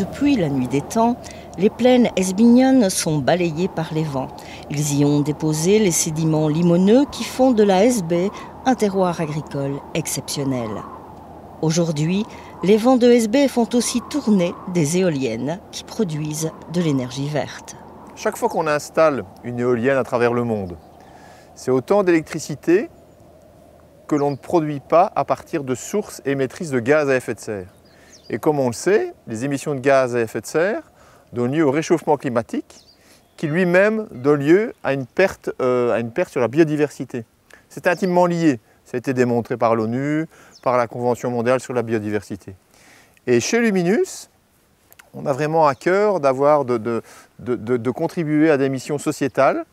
Depuis la nuit des temps, les plaines hesbignonnes sont balayées par les vents. Ils y ont déposé les sédiments limoneux qui font de la Hesbaie un terroir agricole exceptionnel. Aujourd'hui, les vents de Hesbaie font aussi tourner des éoliennes qui produisent de l'énergie verte. Chaque fois qu'on installe une éolienne à travers le monde, c'est autant d'électricité que l'on ne produit pas à partir de sources émettrices de gaz à effet de serre. Et comme on le sait, les émissions de gaz à effet de serre donnent lieu au réchauffement climatique qui lui-même donne lieu à une perte sur la biodiversité. C'est intimement lié. Ça a été démontré par l'ONU, par la Convention mondiale sur la biodiversité. Et chez Luminus, on a vraiment à cœur de contribuer à des missions sociétales.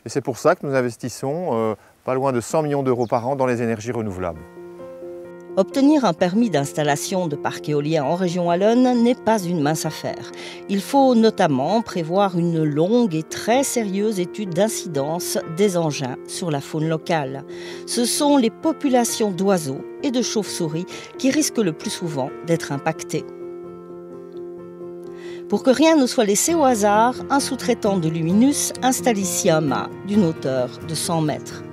Et c'est pour ça que nous investissons pas loin de 100 millions d'euros par an dans les énergies renouvelables. Obtenir un permis d'installation de parc éolien en région wallonne n'est pas une mince affaire. Il faut notamment prévoir une longue et très sérieuse étude d'incidence des engins sur la faune locale. Ce sont les populations d'oiseaux et de chauves-souris qui risquent le plus souvent d'être impactées. Pour que rien ne soit laissé au hasard, un sous-traitant de Luminus installe ici un mât d'une hauteur de 100 mètres.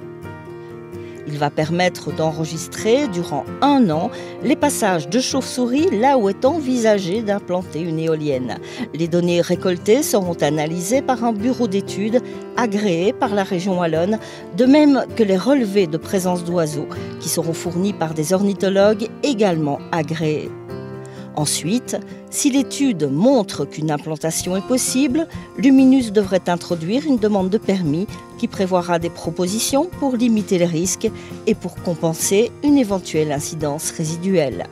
Il va permettre d'enregistrer durant 1 an les passages de chauves-souris là où est envisagé d'implanter une éolienne. Les données récoltées seront analysées par un bureau d'études agréé par la région wallonne, de même que les relevés de présence d'oiseaux qui seront fournis par des ornithologues également agréés. Ensuite, si l'étude montre qu'une implantation est possible, Luminus devrait introduire une demande de permis qui prévoira des propositions pour limiter les risques et pour compenser une éventuelle incidence résiduelle.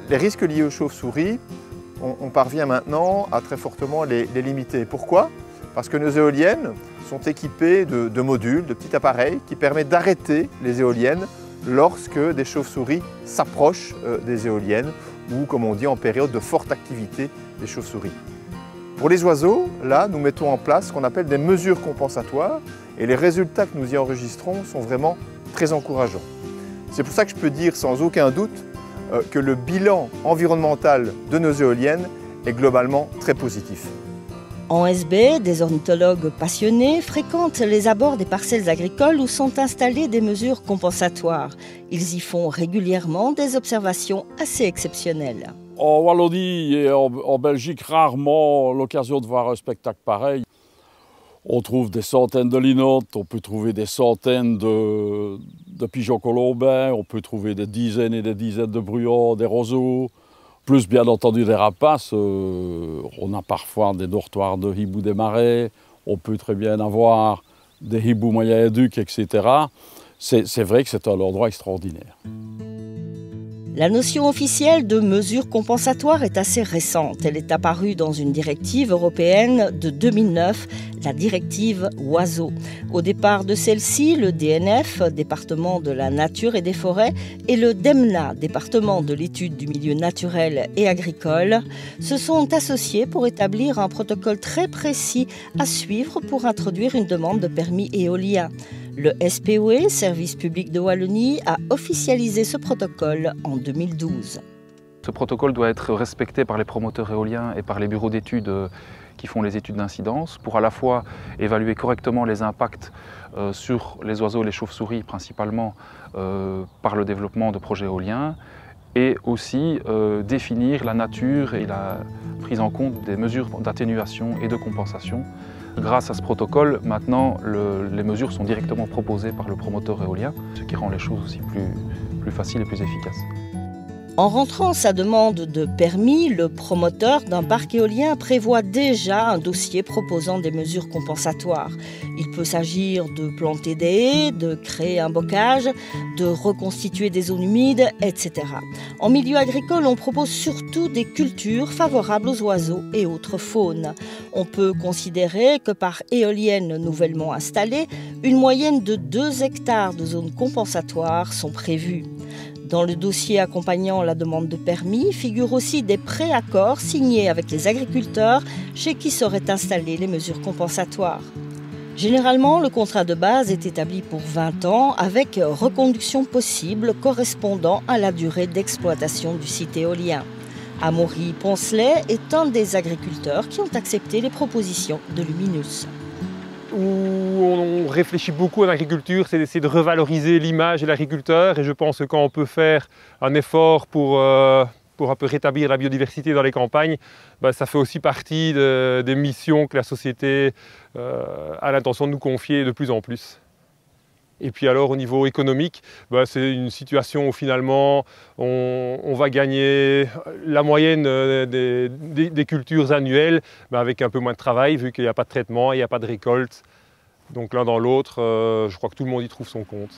Les risques liés aux chauves-souris, on parvient maintenant à très fortement les limiter. Pourquoi? Parce que nos éoliennes sont équipées de modules, de petits appareils qui permettent d'arrêter les éoliennes lorsque des chauves-souris s'approchent des éoliennes ou, comme on dit, en période de forte activité des chauves-souris. Pour les oiseaux, là, nous mettons en place ce qu'on appelle des mesures compensatoires et les résultats que nous y enregistrons sont vraiment très encourageants. C'est pour ça que je peux dire sans aucun doute que le bilan environnemental de nos éoliennes est globalement très positif. En Hesbaie, des ornithologues passionnés fréquentent les abords des parcelles agricoles où sont installées des mesures compensatoires. Ils y font régulièrement des observations assez exceptionnelles. En Wallonie et en Belgique, rarement l'occasion de voir un spectacle pareil. On trouve des centaines de linottes, on peut trouver des centaines de pigeons colombins, on peut trouver des dizaines et des dizaines de bruants, des roseaux. Plus bien entendu des rapaces, on a parfois des dortoirs de hibou des marais, on peut très bien avoir des hiboux moyen-ducs, etc. C'est vrai que c'est un endroit extraordinaire. La notion officielle de mesure compensatoire est assez récente. Elle est apparue dans une directive européenne de 2009, la directive Oiseaux. Au départ de celle-ci, le DNF, département de la nature et des forêts, et le DEMNA, département de l'étude du milieu naturel et agricole, se sont associés pour établir un protocole très précis à suivre pour introduire une demande de permis éolien. Le SPOE, Service public de Wallonie, a officialisé ce protocole en 2012. Ce protocole doit être respecté par les promoteurs éoliens et par les bureaux d'études qui font les études d'incidence pour à la fois évaluer correctement les impacts sur les oiseaux et les chauves-souris, principalement par le développement de projets éoliens, et aussi définir la nature et la prise en compte des mesures d'atténuation et de compensation. Grâce à ce protocole, maintenant, les mesures sont directement proposées par le promoteur éolien, ce qui rend les choses aussi plus faciles et plus efficaces. En rentrant sa demande de permis, le promoteur d'un parc éolien prévoit déjà un dossier proposant des mesures compensatoires. Il peut s'agir de planter des haies, de créer un bocage, de reconstituer des zones humides, etc. En milieu agricole, on propose surtout des cultures favorables aux oiseaux et autres faunes. On peut considérer que par éolienne nouvellement installée, une moyenne de 2 hectares de zones compensatoires sont prévues. Dans le dossier accompagnant la demande de permis figurent aussi des préaccords signés avec les agriculteurs chez qui seraient installées les mesures compensatoires. Généralement, le contrat de base est établi pour 20 ans avec reconduction possible correspondant à la durée d'exploitation du site éolien. Amaury Poncelet est un des agriculteurs qui ont accepté les propositions de Luminus. Où on réfléchit beaucoup en agriculture, c'est d'essayer de revaloriser l'image de l'agriculteur, et je pense que quand on peut faire un effort pour un peu rétablir la biodiversité dans les campagnes, ça fait aussi partie des missions que la société a l'intention de nous confier de plus en plus. Et puis alors au niveau économique, c'est une situation où finalement on va gagner la moyenne des cultures annuelles, avec un peu moins de travail vu qu'il n'y a pas de traitement, il n'y a pas de récolte. Donc l'un dans l'autre, je crois que tout le monde y trouve son compte.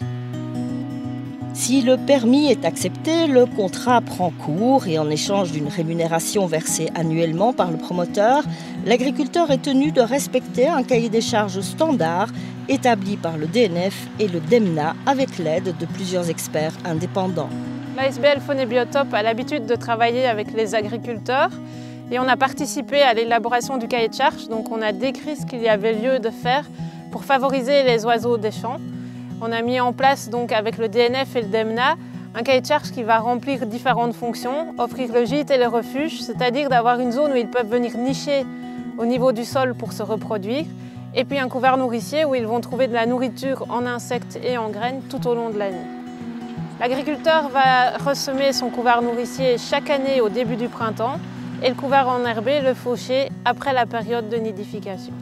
Si le permis est accepté, le contrat prend cours et en échange d'une rémunération versée annuellement par le promoteur, l'agriculteur est tenu de respecter un cahier des charges standard établi par le DNF et le DEMNA avec l'aide de plusieurs experts indépendants. L'ASBL Faune et Biotope a l'habitude de travailler avec les agriculteurs et on a participé à l'élaboration du cahier de charges, donc on a décrit ce qu'il y avait lieu de faire pour favoriser les oiseaux des champs. On a mis en place donc avec le DNF et le DEMNA un cahier de charges qui va remplir différentes fonctions, offrir le gîte et le refuge, c'est-à-dire d'avoir une zone où ils peuvent venir nicher au niveau du sol pour se reproduire, et puis un couvert nourricier où ils vont trouver de la nourriture en insectes et en graines tout au long de l'année. L'agriculteur va ressemer son couvert nourricier chaque année au début du printemps et le couvert enherbé, le faucher, après la période de nidification.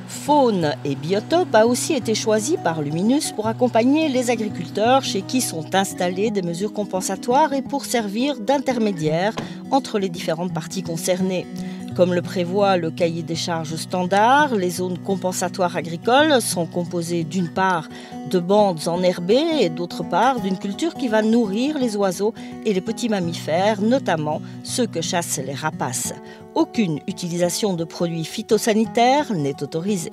Faune et Biotope a aussi été choisi par Luminus pour accompagner les agriculteurs chez qui sont installées des mesures compensatoires et pour servir d'intermédiaire entre les différentes parties concernées. Comme le prévoit le cahier des charges standard, les zones compensatoires agricoles sont composées d'une part de bandes enherbées et d'autre part d'une culture qui va nourrir les oiseaux et les petits mammifères, notamment ceux que chassent les rapaces. Aucune utilisation de produits phytosanitaires n'est autorisée.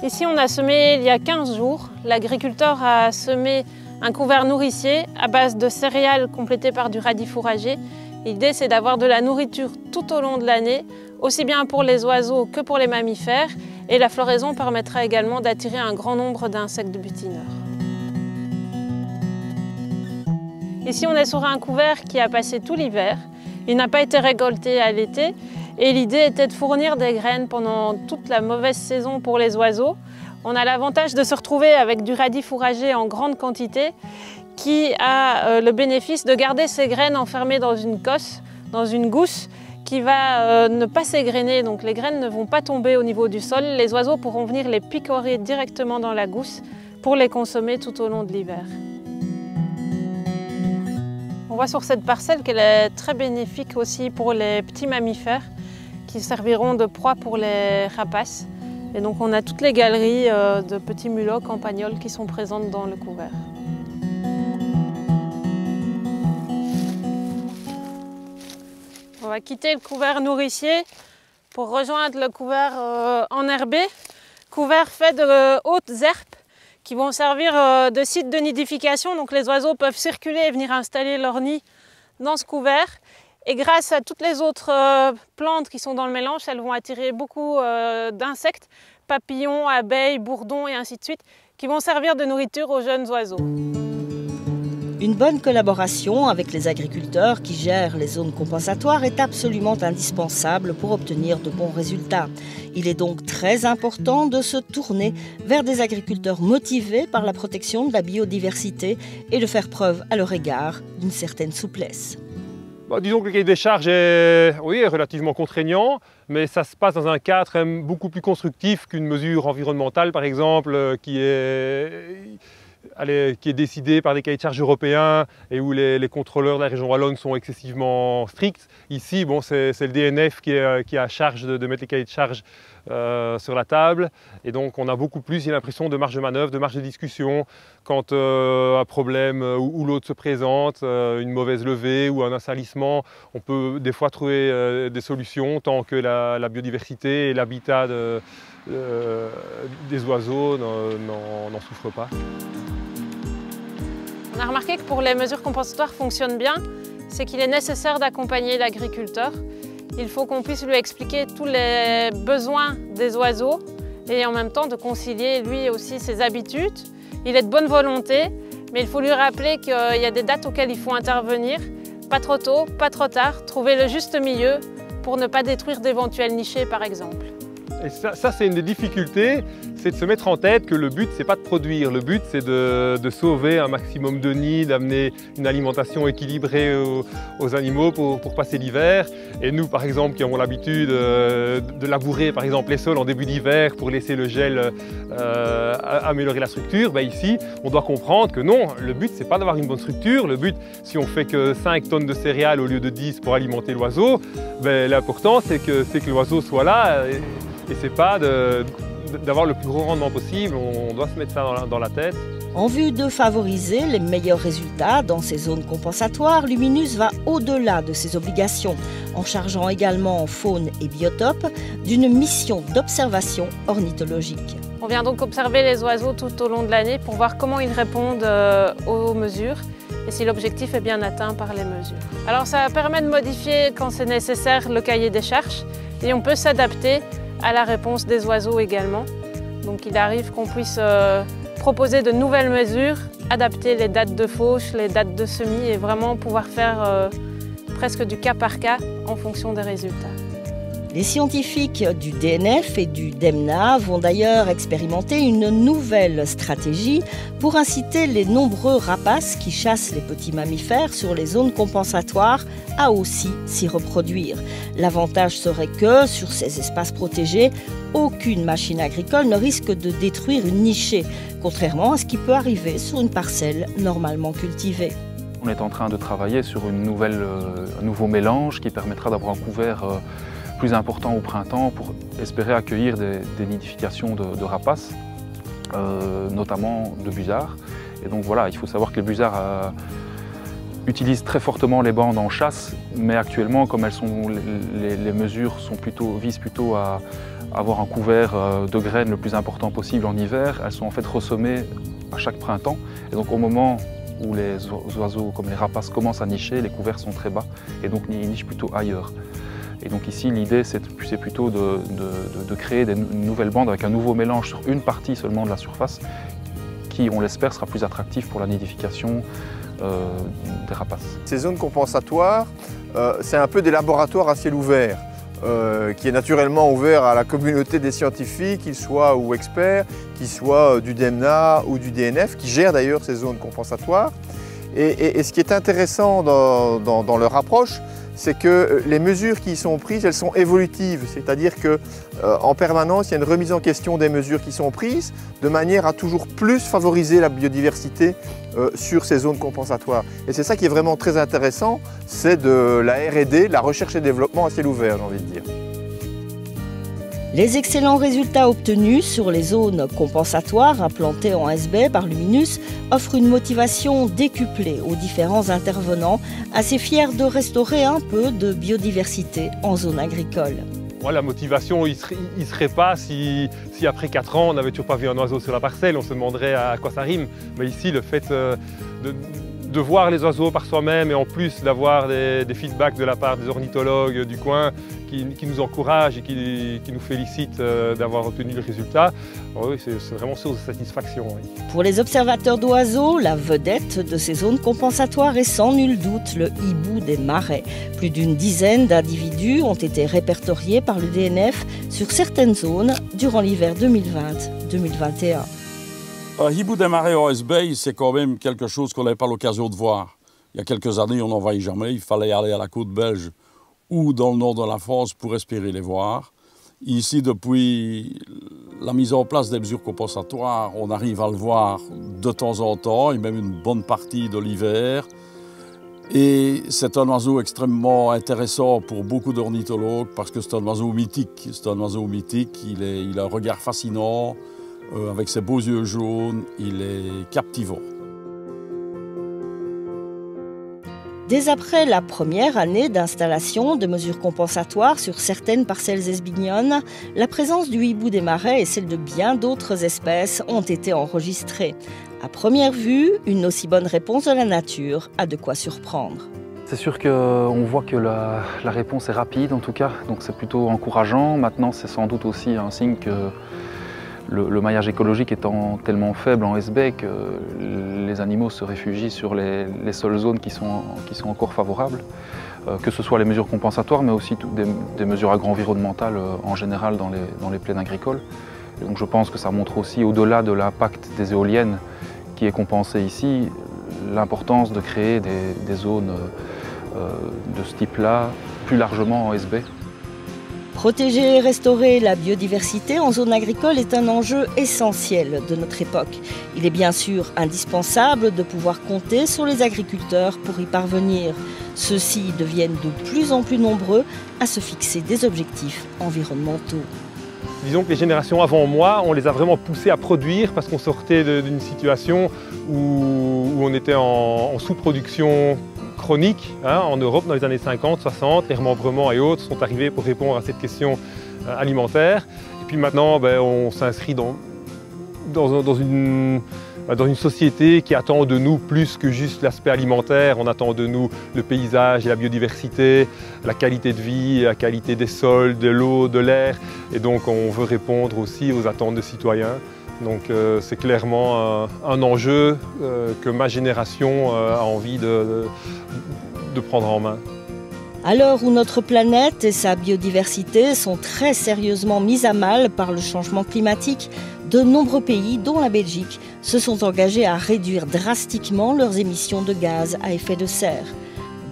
Ici, on a semé il y a 15 jours. L'agriculteur a semé un couvert nourricier à base de céréales complétées par du radis fourragé. L'idée, c'est d'avoir de la nourriture tout au long de l'année, aussi bien pour les oiseaux que pour les mammifères. Et la floraison permettra également d'attirer un grand nombre d'insectes butineurs. Ici, on est sur un couvert qui a passé tout l'hiver. Il n'a pas été récolté à l'été. Et l'idée était de fournir des graines pendant toute la mauvaise saison pour les oiseaux. On a l'avantage de se retrouver avec du radis fourragé en grande quantité qui a le bénéfice de garder ses graines enfermées dans une cosse, dans une gousse qui va ne pas s'égrener, donc les graines ne vont pas tomber au niveau du sol. Les oiseaux pourront venir les picorer directement dans la gousse pour les consommer tout au long de l'hiver. On voit sur cette parcelle qu'elle est très bénéfique aussi pour les petits mammifères qui serviront de proie pour les rapaces. Et donc on a toutes les galeries de petits mulots, campagnols qui sont présentes dans le couvert. On va quitter le couvert nourricier pour rejoindre le couvert enherbé, couvert fait de hautes herbes qui vont servir de site de nidification. Donc les oiseaux peuvent circuler et venir installer leur nid dans ce couvert. Et grâce à toutes les autres plantes qui sont dans le mélange, elles vont attirer beaucoup d'insectes, papillons, abeilles, bourdons et ainsi de suite, qui vont servir de nourriture aux jeunes oiseaux. Une bonne collaboration avec les agriculteurs qui gèrent les zones compensatoires est absolument indispensable pour obtenir de bons résultats. Il est donc très important de se tourner vers des agriculteurs motivés par la protection de la biodiversité et de faire preuve à leur égard d'une certaine souplesse. Disons que le cahier des charges est relativement contraignant, mais ça se passe dans un cadre beaucoup plus constructif qu'une mesure environnementale, par exemple, qui est décidé par des cahiers de charges européens et où les contrôleurs de la région wallonne sont excessivement stricts. Ici, c'est le DNF qui a à charge de mettre les cahiers de charges sur la table. Et donc, on a beaucoup plus, j'ai l'impression, de marge de manœuvre, de marge de discussion quand un problème ou l'autre se présente, une mauvaise levée ou un assalissement. On peut des fois trouver des solutions tant que la biodiversité et l'habitat des oiseaux n'en souffrent pas. On a remarqué que pour les mesures compensatoires fonctionnent bien, c'est qu'il est nécessaire d'accompagner l'agriculteur. Il faut qu'on puisse lui expliquer tous les besoins des oiseaux et en même temps de concilier lui aussi ses habitudes. Il est de bonne volonté, mais il faut lui rappeler qu'il y a des dates auxquelles il faut intervenir Pas trop tôt, pas trop tard, trouver le juste milieu pour ne pas détruire d'éventuels nichés par exemple. Et ça c'est une des difficultés, c'est de se mettre en tête que le but c'est pas de produire, le but c'est de sauver un maximum de nids, d'amener une alimentation équilibrée aux animaux pour passer l'hiver. Et nous par exemple qui avons l'habitude de labourer par exemple les sols en début d'hiver pour laisser le gel améliorer la structure, ici on doit comprendre que non, le but c'est pas d'avoir une bonne structure, le but si on fait que 5 tonnes de céréales au lieu de 10 pour alimenter l'oiseau, l'important c'est que l'oiseau soit là. Et c'est pas d'avoir le plus gros rendement possible, on doit se mettre ça dans la tête. En vue de favoriser les meilleurs résultats dans ces zones compensatoires, Luminus va au-delà de ses obligations, en chargeant également faune et biotope d'une mission d'observation ornithologique. On vient donc observer les oiseaux tout au long de l'année pour voir comment ils répondent aux mesures et si l'objectif est bien atteint par les mesures. Alors ça permet de modifier quand c'est nécessaire le cahier des charges et on peut s'adapter à la réponse des oiseaux également. Donc il arrive qu'on puisse proposer de nouvelles mesures, adapter les dates de fauche, les dates de semis et vraiment pouvoir faire presque du cas par cas en fonction des résultats. Les scientifiques du DNF et du DEMNA vont d'ailleurs expérimenter une nouvelle stratégie pour inciter les nombreux rapaces qui chassent les petits mammifères sur les zones compensatoires à aussi s'y reproduire. L'avantage serait que, sur ces espaces protégés, aucune machine agricole ne risque de détruire une nichée, contrairement à ce qui peut arriver sur une parcelle normalement cultivée. On est en train de travailler sur un nouveau mélange qui permettra d'avoir un couvert plus important au printemps pour espérer accueillir des nidifications de rapaces, notamment de busards. Et donc voilà, il faut savoir que les busards utilisent très fortement les bandes en chasse, mais actuellement, comme les mesures visent plutôt à avoir un couvert de graines le plus important possible en hiver, elles sont en fait ressemées à chaque printemps. Et donc au moment où les oiseaux comme les rapaces commencent à nicher, les couverts sont très bas et donc ils nichent plutôt ailleurs. Et donc ici, l'idée, c'est plutôt de créer une nouvelle bande avec un nouveau mélange sur une partie seulement de la surface qui, on l'espère, sera plus attractif pour la nidification des rapaces. Ces zones compensatoires, c'est un peu des laboratoires à ciel ouvert, qui est naturellement ouvert à la communauté des scientifiques, qu'ils soient ou experts, qu'ils soient du DEMNA ou du DNF, qui gèrent d'ailleurs ces zones compensatoires. Et ce qui est intéressant dans leur approche, c'est que les mesures qui y sont prises, elles sont évolutives, c'est-à-dire qu'en permanence, il y a une remise en question des mesures qui sont prises, de manière à toujours plus favoriser la biodiversité sur ces zones compensatoires. Et c'est ça qui est vraiment très intéressant, c'est de la R&D, la recherche et développement à ciel ouvert, j'ai envie de dire. Les excellents résultats obtenus sur les zones compensatoires implantées en SB par Luminus offrent une motivation décuplée aux différents intervenants, assez fiers de restaurer un peu de biodiversité en zone agricole. La motivation, il ne serait pas si après 4 ans on n'avait toujours pas vu un oiseau sur la parcelle, on se demanderait à quoi ça rime. Mais ici, le fait de voir les oiseaux par soi-même et en plus d'avoir des feedbacks de la part des ornithologues du coin qui nous encouragent et qui nous félicitent d'avoir obtenu le résultat, oui, c'est vraiment source de satisfaction. Oui. Pour les observateurs d'oiseaux, la vedette de ces zones compensatoires est sans nul doute le hibou des marais. Plus d'une dizaine d'individus ont été répertoriés par le DNF sur certaines zones durant l'hiver 2020-2021. Un hibou des marais en SB, c'est quand même quelque chose qu'on n'avait pas l'occasion de voir. Il y a quelques années, on n'en voyait jamais. Il fallait aller à la côte belge ou dans le nord de la France pour espérer les voir. Ici, depuis la mise en place des mesures compensatoires, on arrive à le voir de temps en temps, et même une bonne partie de l'hiver. Et c'est un oiseau extrêmement intéressant pour beaucoup d'ornithologues parce que c'est un oiseau mythique. C'est un oiseau mythique, il a un regard fascinant. Avec ses beaux yeux jaunes, il est captivant. Dès après la première année d'installation de mesures compensatoires sur certaines parcelles esbignonnes, la présence du hibou des marais et celle de bien d'autres espèces ont été enregistrées. À première vue, une aussi bonne réponse de la nature a de quoi surprendre. C'est sûr qu'on voit que la réponse est rapide en tout cas, donc c'est plutôt encourageant. Maintenant, c'est sans doute aussi un signe que Le maillage écologique étant tellement faible en SB que les animaux se réfugient sur les seules zones qui sont encore favorables, que ce soit les mesures compensatoires mais aussi des mesures agro-environnementales en général dans les plaines agricoles. Et donc je pense que ça montre aussi, au-delà de l'impact des éoliennes qui est compensé ici, l'importance de créer des zones de ce type-là plus largement en SB. Protéger et restaurer la biodiversité en zone agricole est un enjeu essentiel de notre époque. Il est bien sûr indispensable de pouvoir compter sur les agriculteurs pour y parvenir. Ceux-ci deviennent de plus en plus nombreux à se fixer des objectifs environnementaux. Disons que les générations avant moi, on les a vraiment poussés à produire parce qu'on sortait d'une situation où on était en sous-production chronique. En Europe, dans les années 50, 60, les remembrements et autres sont arrivés pour répondre à cette question alimentaire. Et puis maintenant, on s'inscrit dans une société qui attend de nous plus que juste l'aspect alimentaire. On attend de nous le paysage et la biodiversité, la qualité de vie, la qualité des sols, de l'eau, de l'air. Et donc on veut répondre aussi aux attentes des citoyens. Donc c'est clairement un enjeu que ma génération a envie de prendre en main. À l'heure où notre planète et sa biodiversité sont très sérieusement mises à mal par le changement climatique, de nombreux pays, dont la Belgique, se sont engagés à réduire drastiquement leurs émissions de gaz à effet de serre.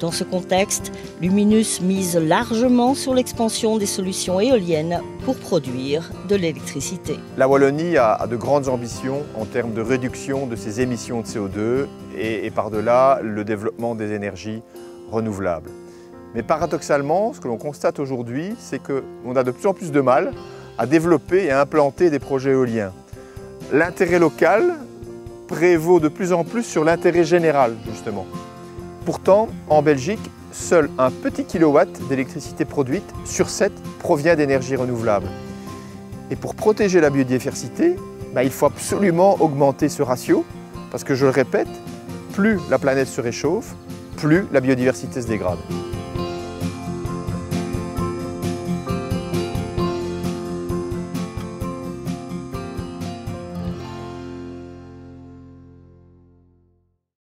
Dans ce contexte, Luminus mise largement sur l'expansion des solutions éoliennes pour produire de l'électricité. La Wallonie a de grandes ambitions en termes de réduction de ses émissions de CO2 et par-delà le développement des énergies renouvelables. Mais paradoxalement, ce que l'on constate aujourd'hui, c'est qu'on a de plus en plus de mal à développer et à implanter des projets éoliens. L'intérêt local prévaut de plus en plus sur l'intérêt général, justement. Pourtant, en Belgique, seul un petit kilowatt d'électricité produite sur 7 provient d'énergie renouvelable. Et pour protéger la biodiversité, il faut absolument augmenter ce ratio, parce que je le répète, plus la planète se réchauffe, plus la biodiversité se dégrade.